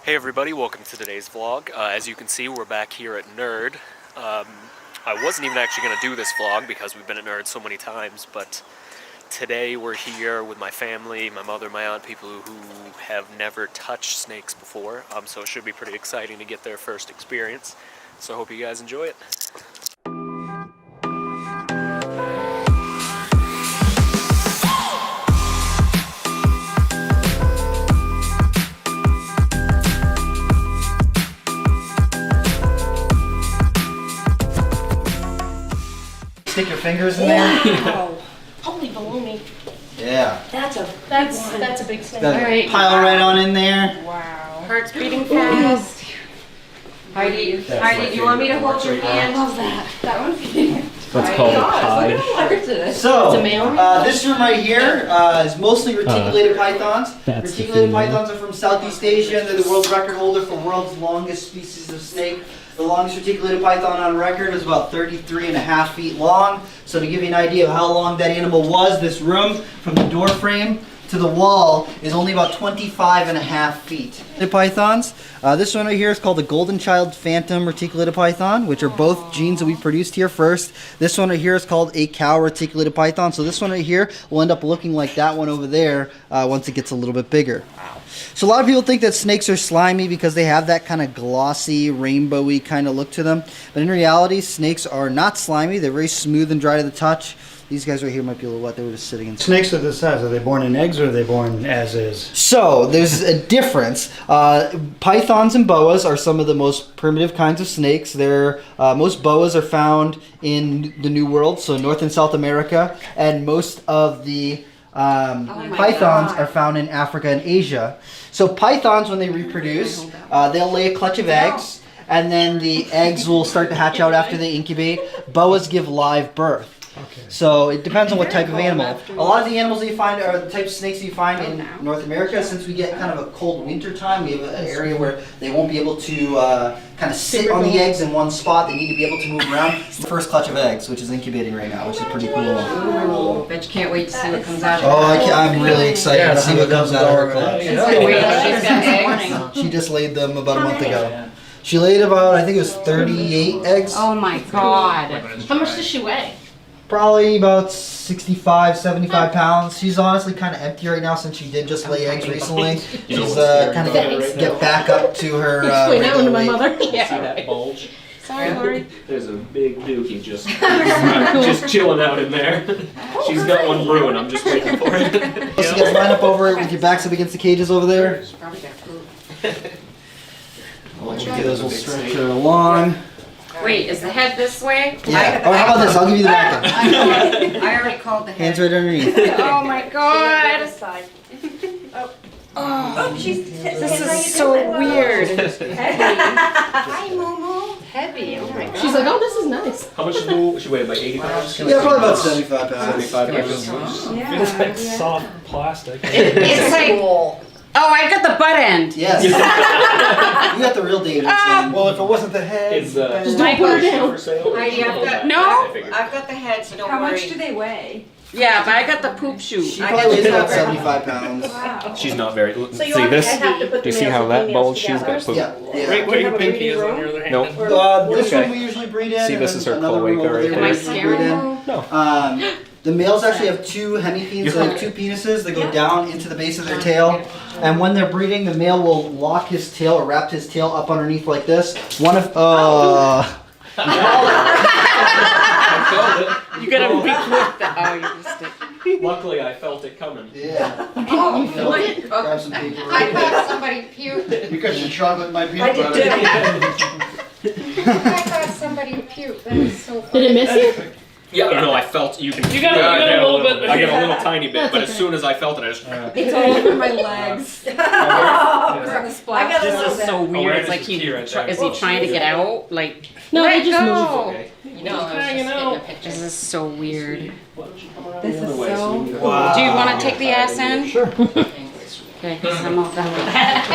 Hey everybody, welcome to today's vlog. As you can see, we're back here at Nerd. I wasn't even actually going to do this vlog because we've been at Nerd so many times, but today we're here with my family, my mother, my aunt, people who have never touched snakes before, so it should be pretty exciting to get their first experience. So I hope you guys enjoy it. Stick your fingers in there. Wow. Holy baloney. Yeah. That's a big snake. All right. Pile right on in there. Wow. Heart's beating fast. Heidi, do you want me to hold your hand? I love that. That one. That's called a tide. So, It's a male? this room right here is mostly reticulated pythons. Reticulated pythons are from Southeast Asia, and they're the world record holder for world's longest species of snake. The longest reticulated python on record is about 33.5 feet long. So to give you an idea of how long that animal was, this room from the door frame to the wall is only about 25.5 feet. The pythons, this one right here is called the Golden Child Phantom Reticulated Python, which are both genes that we produced here first. This one right here is called a cow reticulated python. So this one right here will end up looking like that one over there once it gets a little bit bigger. So a lot of people think that snakes are slimy because they have that kind of glossy, rainbowy kind of look to them. But in reality, snakes are not slimy. They're very smooth and dry to the touch. These guys right here might be a little wet. They were just sitting in. Snakes are this size. Are they born in eggs or are they born as is? So there's a difference. Pythons and boas are some of the most primitive kinds of snakes. Most boas are found in the New World, so North and South America, and most of the pythons are found in Africa and Asia. So pythons, when they reproduce, they'll lay a clutch of eggs, and then the eggs will start to hatch out after they incubate. Boas give live birth. Okay. So it depends on what type of animal. A lot of the animals that you find are the type of snakes that you find in North America. Since we get kind of a cold winter time, we have an area where they won't be able to kind of sit on the eggs in one spot. They need to be able to move around. It's the first clutch of eggs, which is incubating right now, which is pretty cool. Ooh, bet you can't wait to see what comes out of Oh, I'm really excited to see what comes out of her clutch. She's got eggs. She just laid them about a month ago. She laid about, I think it was 38 eggs. Oh my god. How much does she weigh? Probably about 65, 75 pounds. She's honestly kind of empty right now since she did just lay eggs recently. She's kind of get back up to her Explain that one to my weight. mother. See that bulge? Sorry, Lori. There's a big dookie just chilling out in there. She's got one brewing, I'm just waiting for it. So you guys line up over with your backs up against the cages over there. Probably got food. We'll stretch her along. Wait, is the head this way? Yeah. Oh, how about this? I'll give you the back end. I already called the head. Hands right underneath. Oh my god. Oh, This is so weird. Hi, Momo. Heavy. Oh my god. She's like, oh, this is nice. How much does she weigh? Like 80 pounds? Yeah, probably about 75 pounds. 75 pounds. Feels like soft plastic. It's like. Oh, I got the butt end. Yes. You got the real dangerous thing. Well, if it wasn't the head. Is Just don't put her down. for sale? Heidi, I've got I've got the head, so don't How worry. much do they weigh? Yeah, but I got the poop chute. She I probably got weighs the about cover. 75 pounds. Wow. She's not very. So you See this? have to put Do you the see males how and that females bulge? She's together. got poop. Yeah. Yeah. Right where your Have a pinky breeding is on room? your other hand. No. This Okay. one we usually breed in. See, and this then is her another room cloaca over right there Am I we scaring breed in. you? No. The males actually have two hemipenes, so they have two penises that go down into the base of their tail. And when they're breeding, the male will lock his tail or wrap his tail up underneath like this. One of I felt You gotta be quick. Oh, you missed it. it. Luckily, I felt it coming. yeah. Oh, you like, Grab some paper. I thought somebody puked. Because you're chocolate my peanut I did butter. I thought somebody puked. That is so funny. Did it miss you? Yeah, no, I felt you can. You got a little bit. I get a little tiny bit, That's but as okay. soon as I felt it, I just. It's all over my legs. From the splash. got a This little is so Oh, weird. where It's like is the key right is there? he trying to get out? Like, No, let they just go. Okay. You know, I was just hanging getting out. a picture. This is so weird. This is so Wow. Do you want to take the ass in? Sure. Okay, because I'm all done with that.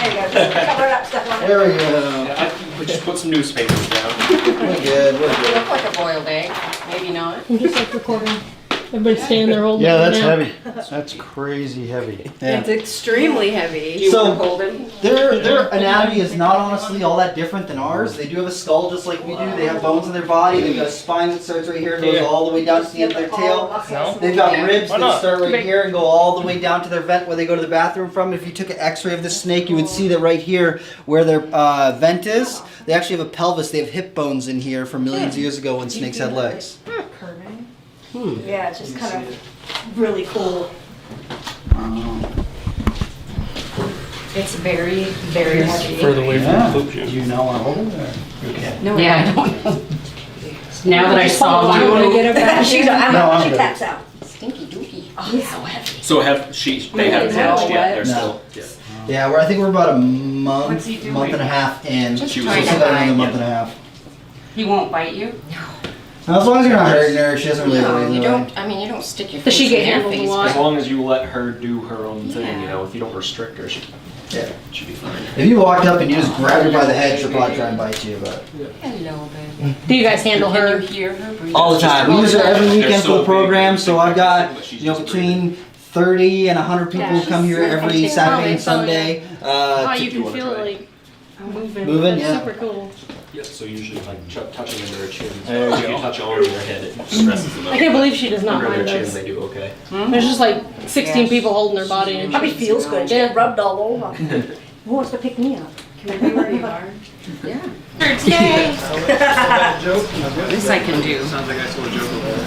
There you go. Just cover it up, Stefan. There we go. Yeah, we just put some newspapers down. We're good. We're You good. look like a boiled egg. Maybe not. I'm just like recording. Everybody's standing there holding Yeah, it that's now. heavy. That's crazy heavy. Yeah. It's extremely heavy. Do you So- want to hold him? They're anatomy is not honestly all that different than ours. They do have a skull just like we do. They have bones in their body. They've got a spine that starts right here and goes all the way down to the end of their tail. They've got ribs that start right here and go all the way down to their vent where they go to the bathroom from. If you took an x-ray of this snake, you would see that right here where their vent is, they actually have a pelvis. They have hip bones in here from millions of years ago when snakes had legs. Yeah, it's just kind of really cool. It's very, very heavy. Further away Yeah. from the Do you not want to hold it? Or? Okay. No, Yeah, I don't know. Now that I saw I want to you. get it back. She I'm good. taps out. Stinky dookie. Oh, it's so heavy. So they haven't hatched yet. They're No. still. Yeah, I think we're about a month, What's he doing? month and a half in. Just She was trying still to got another hide. month and a half. He won't bite you? Now, as long as you're not hurting her, she doesn't really No, worry you either way. don't, I mean, you don't stick your Does face she get in their handled a face. lot? As long as you let her do her own thing, Yeah. you know, if you don't restrict her, she Yeah. should be fine. If you walked up and you just grabbed her by the head, she'll probably try and bite you, but. Hello, baby. Do you guys handle Can her? you hear her breathing? All the time. We use her every They're weekend so for the big, program, so I've got, but she's you know, just between 30 and 100 people who come here every Saturday and Sunday. Oh, To you can wanna feel try? it like moving. Moving, That's yeah. super cool. Yep, so usually like touching into her chin. There you If go. you touch on their head, it stresses them out. I can't believe she does not Under their mind chin, those. they do okay. There's just like 16 Yes. people holding her body and Probably she feels good. She Yeah. get rubbed all over. Who wants to pick me up? Can I be where you are? Yeah. Yay! This I can do. Sounds like I told a joke over there.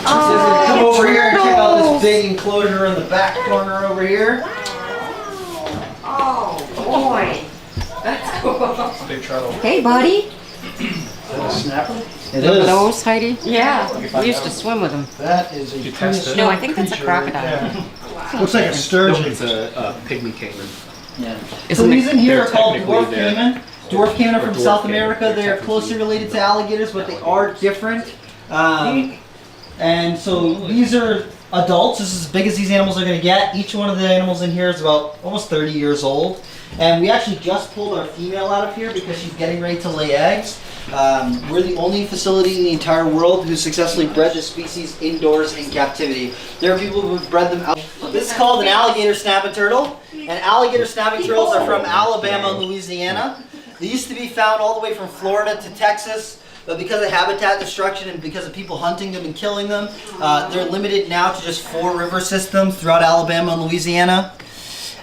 Come over here and check out this big enclosure in the back corner over here. Oh, boy. That's cool. Big trouble. Hey, buddy. Snapper? It One of is. those, Heidi? Yeah. We used to swim with them. That is a You test it? No, I think that's a creature. crocodile. Yeah. Looks like a No, sturgeon. it's a pygmy caiman. Yeah. So Isn't these in here they're are called technically dwarf they're- caiman. Dwarf caiman are Or from dwarf South caiman, America. they're They are technically closely related to alligators, but they are different. And so these are adults. This is as big as these animals are going to get. Each one of the animals in here is about almost 30 years old. And we actually just pulled our female out of here because she's getting ready to lay eggs. We're the only facility in the entire world who successfully bred this species indoors in captivity. There are people who have bred them out. This is called an alligator snapping turtle. And alligator snapping turtles are from Alabama and Louisiana. They used to be found all the way from Florida to Texas. But because of habitat destruction and because of people hunting them and killing them, they're limited now to just 4 river systems throughout Alabama and Louisiana.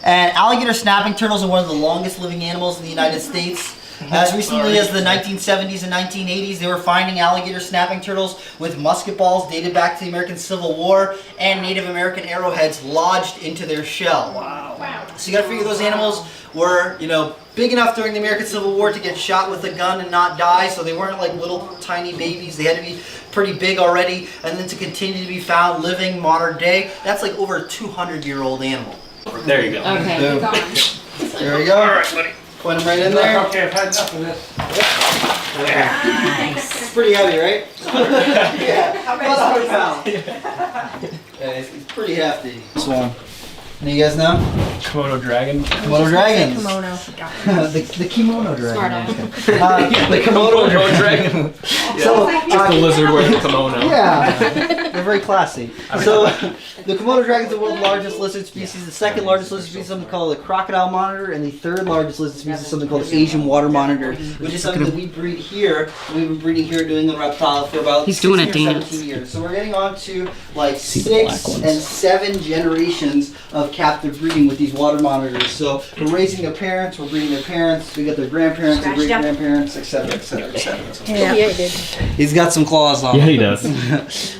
And alligator snapping turtles are one of the longest living animals in the United States. As recently as the 1970s and 1980s, they were finding alligator snapping turtles with musket balls dated back to the American Civil War and Native American arrowheads lodged into their shell. Wow. So you gotta figure those animals were, you know, big enough during the American Civil War to get shot with a gun and not die, so they weren't like little tiny babies. They had to be pretty big already, and then to continue to be found living modern day, that's like over a 200-year-old animal. There you go. Okay. Boom. There we go. All right, buddy. Point them right in there. Okay, I've had enough of this. It's pretty heavy, right? Yeah, about 100 pounds. Yeah, it's pretty hefty. This one. And you guys know? Komodo dragon. Komodo dragons. Kimono. the kimono dragon. Smart The Komodo dragon. dragon. So, Just the lizard wearing the kimono. yeah, they're very classy. So, the Komodo dragon is the world's largest lizard species. The second largest lizard species is something called the crocodile monitor, and the third largest lizard species is something called the Asian water monitor, which is something that we breed here. We've been breeding here, doing the reptile for about He's doing a 16 or dance. 17 years. So we're getting on to like See the black 6 ones. and 7 generations of captive breeding with these water monitors. So we're raising their parents, we're breeding their parents, we got their grandparents, their Scratched up. great grandparents, etc., etc., etc. Yeah, he did. He's got some claws on him. he does.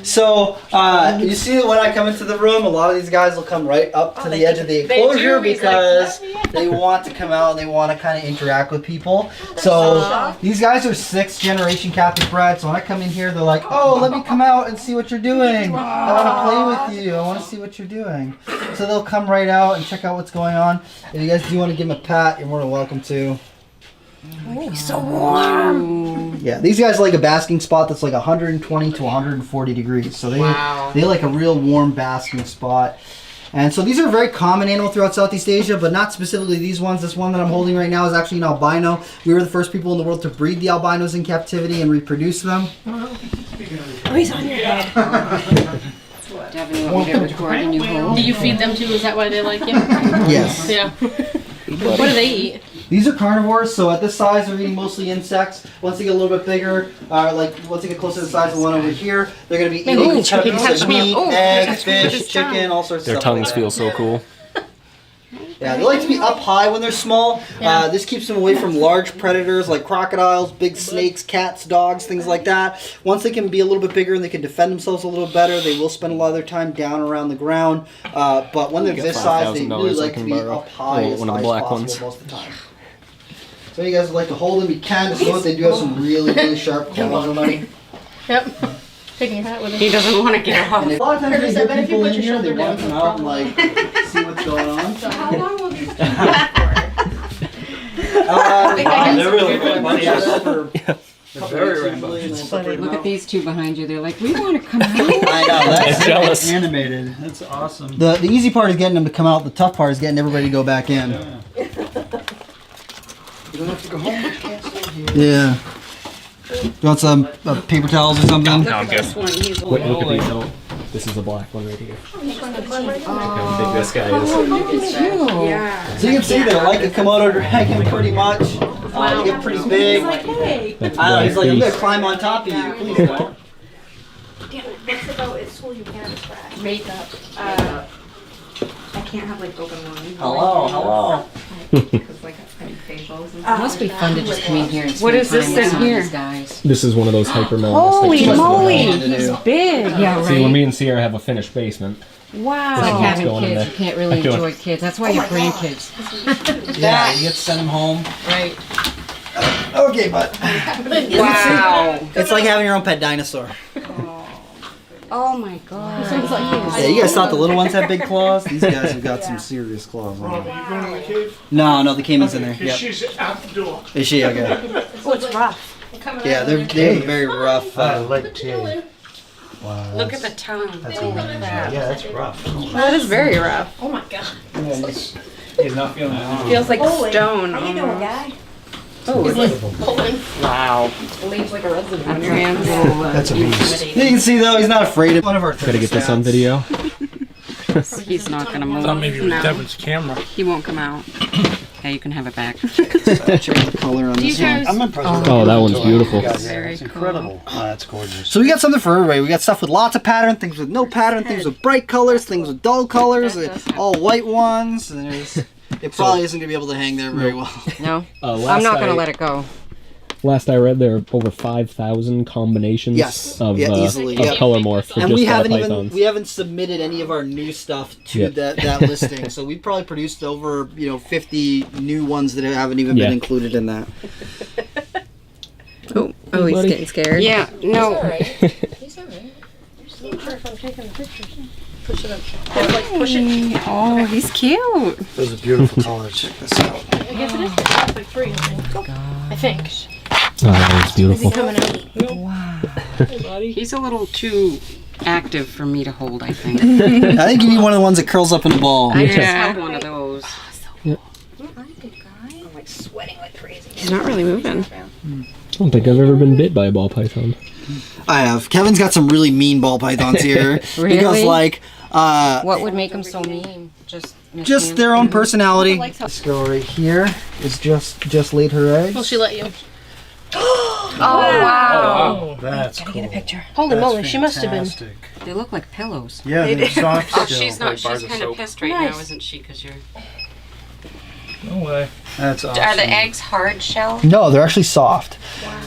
So, you see that when I come into the room, a lot of these guys will come right up to the edge of the they enclosure do. He's because like, they want to come out and they want to kind of interact with people. So, these guys are 6th generation captive bred. So when I come in here, they're like, oh, let me come out and see what you're doing. I want to play with you. I want to see what you're doing. So they'll come right out and check out what's going on. If you guys do want to give them a pat, you're more than welcome to. Oh, so warm. Yeah, these guys like a basking spot that's like 120 to 140 degrees. So they Wow. they like a real warm basking spot. And so these are a very common animal throughout Southeast Asia, but not specifically these ones. This one that I'm holding right now is actually an albino. We were the first people in the world to breed the albinos in captivity and reproduce them. Oh, he's on your head. Devin, you want me to record and you hold? Do you feed them too? Is that why they like you? Yes. Yeah. What do they eat? These are carnivores, so at this size they're eating mostly insects. Once they get a little bit bigger, once they get closer to the size of the one over here, they're going to be eating touch me. meat, eggs, fish, chicken, all sorts of Their stuff. tongues feel so cool. Yeah, they like to be up high when they're small. This keeps them away from large predators like crocodiles, big snakes, cats, dogs, things like that. Once they can be a little bit bigger and they can defend themselves a little better, they will spend a lot of their time down around the ground. But when they're this size, they really like to be up high as high as possible most of the time. So you guys would like to hold them, you can. Just know that they do have some really, really sharp claws on them. Yep. Taking your hat with him. He doesn't want to get off. And a lot of times they But get if you people put in your here, they shoulder want to down, come out and like see what's going on. So how long will these be for? They're really good. Very rainbow. Look at these two behind you. They're like, we want to come out. I know, I'm jealous. Animated. That's awesome. The easy part is getting them to come out. The tough part is getting everybody to go back in. Yeah. You don't have to go home, but you can't stay here. Yeah. You want some paper towels or something? No, I'm good. This one, he's Look old. at these. Oh, this is a black one right here. Look how big this guy is. Yeah. So you can see they like the Komodo dragon pretty much. They get pretty big. That's I know, he's like, I'm beast. gonna climb on top of you. Please don't. What's about at school you can't express? Makeup. I can't have like open lines. Hello. Because like facials and stuff. Must be fun to just come in here and spend What is time this with in some here? of these guys. This is one of those hypermelanistic. Holy chicks. moly, to do. he's big. Yeah, See, when right. me and Sierra have a finished basement. Wow. It's like what's having going in kids. there. You can't really I feel enjoy kids. That's why you have grandkids. Yeah, you get to send them home. Right. Okay, but Wow. it's like having your own pet dinosaur. Oh my god. Sounds like Yeah, you guys thought the little ones had big claws? These guys have got some serious claws on them. Are you going to the cave? No, the caiman's in there. Yep. She's out the door. Is she? Okay. Oh, it's rough. Yeah, they have a very rough. like cave. Wow. Look at the tongue. Yeah, that's rough. That is very rough. Oh my god. Yeah, he's not feeling it. Feels like Holy. stone. How you doing, almost. guy? Wow. Leaves like a resident on your hands. That's a beast. You can see though, he's not afraid of one of our. Gotta get this on video. He's not gonna move. Thought maybe it was No, Devin's camera. he won't come out. Yeah, you can have it back. Check the color on this one. I'm impressed. Oh, that one's beautiful. Very It's cool. incredible. Oh, that's gorgeous. So we got something for everybody. We got stuff with lots of pattern, things with no pattern, things with bright colors, things with dull colors, all white ones. And there's, it probably isn't gonna be able to hang there very well. No, Last I'm not gonna I- let it go. Last I read, there are over 5,000 combinations Yes. of, Yeah, easily, of yeah. color morph for And just we ball haven't pythons. we haven't submitted any of our new stuff to Yeah. that listing. So we probably produced over 50 new ones that haven't even Yeah. been included in that. Oh, he's buddy. getting scared. Yeah, no. He's alright. Just not sure if I'm taking the pictures. Push it up. Like push it. Oh, he's cute. Those are beautiful colors. Check this out. I guess it is. It's like three. I think. Oh, that was beautiful. Coming out. Wow. He's a little too active for me to hold, I think. I think you need one of the ones that curls up in a ball. I just have one of those. I'm like sweating like crazy. He's not really moving. I don't think I've ever been bit by a ball python. I have. Kevin's got some really mean ball pythons here. Because Really? like What would make them so mean? just their own personality. This girl right here is just laid her eggs. Will she let you? Oh, wow. That's cool. Holy moly, she must have been. Fantastic. They look like pillows. Yeah, they're soft Oh, still. she's not. She's kind of pissed right now, Nice. isn't she? Because you're. No way. That's awesome. Are the eggs hard shell? No, they're actually soft.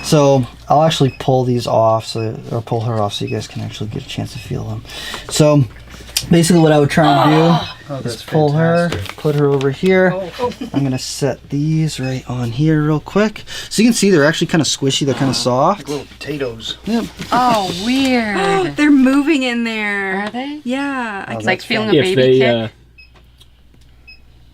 So I'll actually pull these off, or pull her off, so you guys can actually get a chance to feel them. So basically, what I would try and do Oh, is that's pull fantastic. her, put her over here. I'm gonna set these right on here real quick, so you can see they're actually kind of squishy. They're kind of soft. Like little potatoes. Yep. Oh, weird. They're moving in there. Are they? Yeah. Oh, It's like that's feeling fun. a If baby they, kick.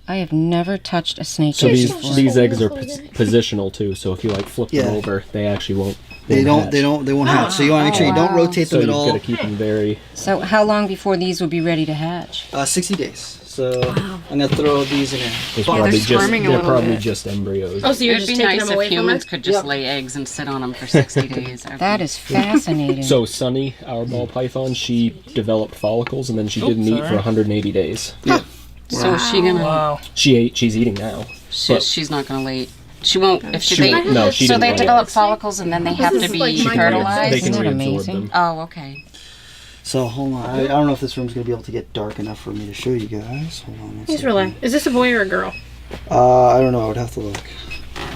I have never touched a snake so egg these before. these eggs are positional too. So if you like flip them Yeah. over, they actually won't. They won't won't hatch. So you want to make sure you don't wow. rotate So them you've at got all. to keep them very. So how long before these would be ready to hatch? 60 days. So I'm gonna throw these in here. It's they're probably just squirming a they're little probably bit. just embryos. Oh, so you're It'd just be taking nice them if away from humans her? could just Yep. lay eggs and sit on them for 60 days. That is fascinating. So Sunny, our ball python, she developed follicles and then she didn't eat for 180 days. So is she gonna? Wow. She's eating now. She's not gonna lay. She won't. If She they, won't- no, she so didn't they want it. develop follicles and then they have to is be like my fertilized. They can Isn't that reabsorb amazing? them. Oh, okay. So hold on. I don't know if this room's gonna be able to get dark enough for me to show you guys. Hold on. He's relaxed. Is this a boy or a girl? I don't know. I would have to look.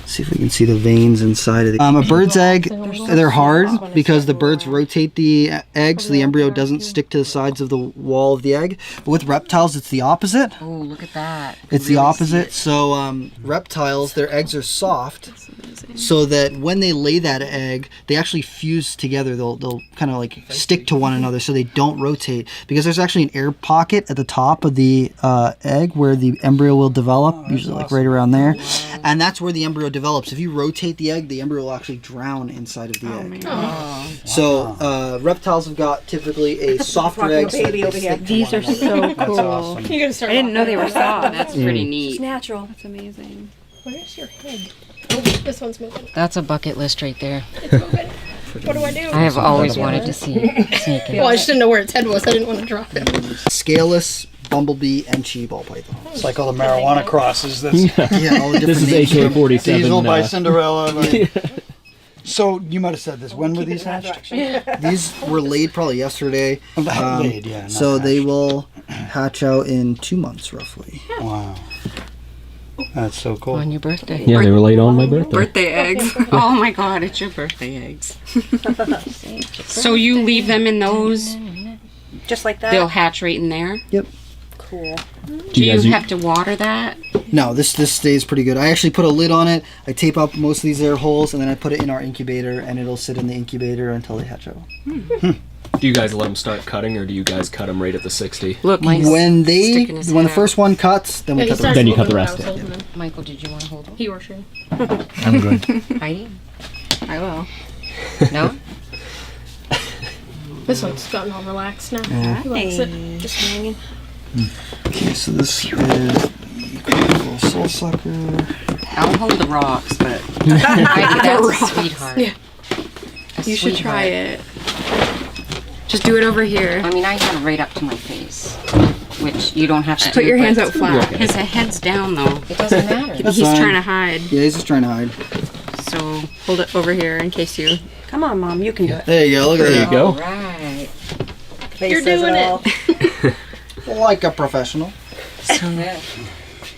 See if we can see the veins inside of the. A bird's egg, they're hard because the birds rotate the egg so the embryo doesn't stick to the sides of the wall of the egg. But with reptiles, it's the opposite. Oh, look at that. It's the opposite. So reptiles, their eggs are soft, so that when they lay that egg, they actually fuse together. They'll kind of like stick to one another, so they don't rotate. Because there's actually an air pocket at the top of the egg where the embryo will develop, usually like right around there, and that's where the embryo develops. If you rotate the egg, the embryo will actually drown inside of the egg. So reptiles have got typically a softer egg. baby over here. These are so cool. awesome. You gotta start. I didn't know they were soft. That's pretty It's neat. natural. That's amazing. Where's your head? Oh, this one's moving. That's a bucket list right there. It's moving. What do I do? I have always wanted to see snake Well, I eggs. just didn't know where its head was. I didn't want to drop it. Scaleless, bumblebee, and chi ball python. It's like all the marijuana crosses. That's Yeah, all the different This is names. AK-47. Diesel by Cinderella. Like. So you might have said this. When were these hatched? These were laid probably yesterday. Laid, yeah. not So they hatched. will hatch out in 2 months roughly. Wow. That's so cool. On your birthday. Yeah, they were late on my birthday. Birthday eggs. Oh my god, it's your birthday eggs. So you leave them in those, Just like that. they'll hatch right in there? Cool. Do you guys- have to water that? No, this stays pretty good. I actually put a lid on it. I tape up most of these air holes, and then I put it in our incubator, and it'll sit in the incubator until they hatch out. Do you guys let them start cutting, or do you guys cut them right at the 60? Look, When sticking his when the head first one cuts, then we cut the rest. Then you cut the rest. Michael, did you want to hold them? He or she. I'm good. Heidi? I will. No? This one's gotten all relaxed now. He likes it. Just hanging. Okay, so this is a little soul sucker. I'll hold the rocks, but Heidi, that's a sweetheart. Yeah. A You should try sweetheart. it. Just do it over here. I mean, I have it right up to my face, which you don't have to Put do, your hands but out flat. His head's down, though. It doesn't matter. That's He's fine. trying to hide. Yeah, he's just trying to hide. So hold it over here in case you. Come on, Mom. You can do it. There you go. Look at There you that. go. All right. You're doing it. Like a professional. So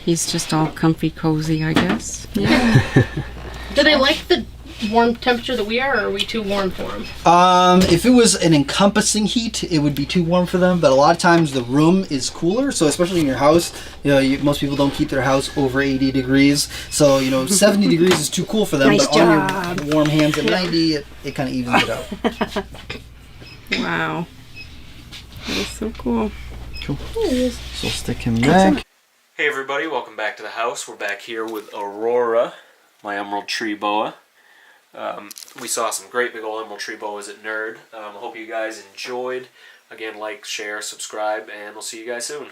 he's just all comfy, cozy, I guess. Do they like the warm temperature that we are, or are we too warm for them? If it was an encompassing heat, it would be too warm for them. But a lot of times the room is cooler. So especially in your house, most people don't keep their house over 80 degrees. So 70 degrees is too cool for them. Nice but on your warm hands at 90, it kind of evens it out. Wow. That is so cool. Cool. So stick him back. Hey everybody, welcome back to the house. We're back here with Aurora, my emerald tree boa. We saw some great big old emerald tree boas at Nerd. I hope you guys enjoyed. Again, like, share, subscribe, and we'll see you guys soon.